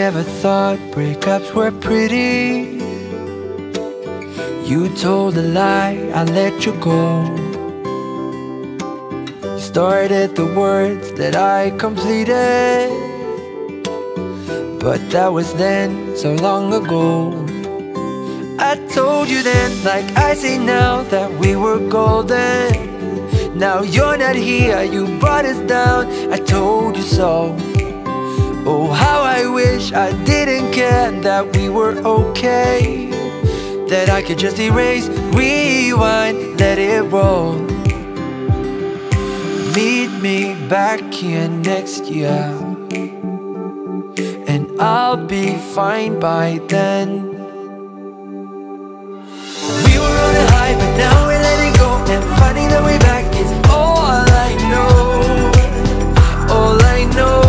never thought breakups were pretty. You told a lie, I let you go. You started the words that I completed, but that was then, so long ago. I told you then, like I say now, that we were golden. Now you're not here, you brought us down, I told you so. Oh, how I wish I didn't care, that we were okay, that I could just erase, rewind, let it roll. Meet me back here next year, and I'll be fine by then. We were on a high, but now we're letting go, and finding the way back is all I know. All I know.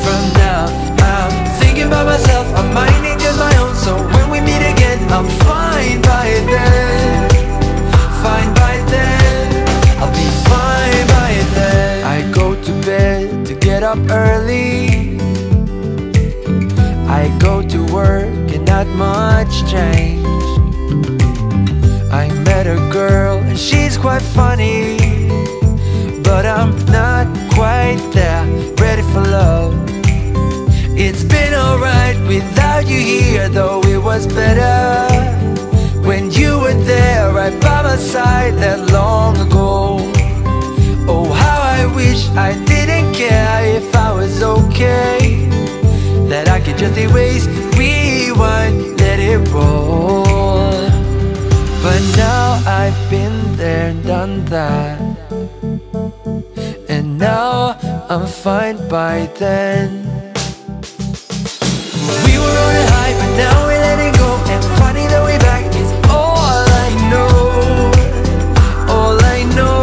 From now, I'm thinking about myself, I'm minding just my own. So when we meet again, I'm fine by then. Fine by then, I'll be fine by then. I go to bed to get up early, I go to work and not much change. I met a girl and she's quite funny, but I'm not quite there, ready for love. It's been alright without you here, though it was better when you were there right by my side that long ago. Oh, how I wish I didn't care, if I was okay, that I could just erase, rewind, let it roll. But now I've been there and done that, and now I'm fine by then. We were on a high, but now we're letting go, and finding the way back is all I know. All I know.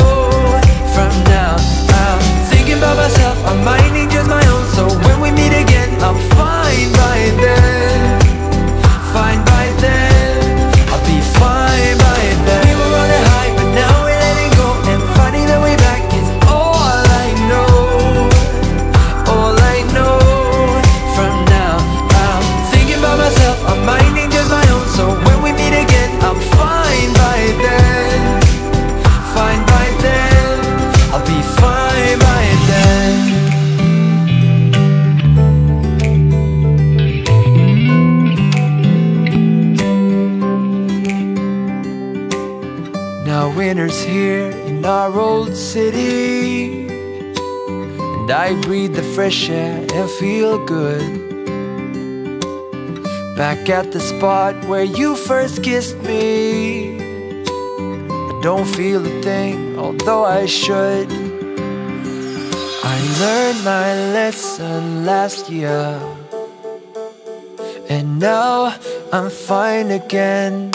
From now, I'm thinking about myself, I'm minding just my own. So when we meet again, I'm fine by then. Fine by then, I'll be fine by then. We were on a high, but now we're letting go, and finding the way back is all I know. All I know. From now, I'm thinking about myself, I'm minding just my own. So when we meet again, I'm fine by then. Fine by then, I'll be fine by then. Now winter's here in our old city, and I breathe the fresh air and feel good. Back at the spot where you first kissed me, I don't feel a thing, although I should. I learned my lesson last year, and now I'm fine again.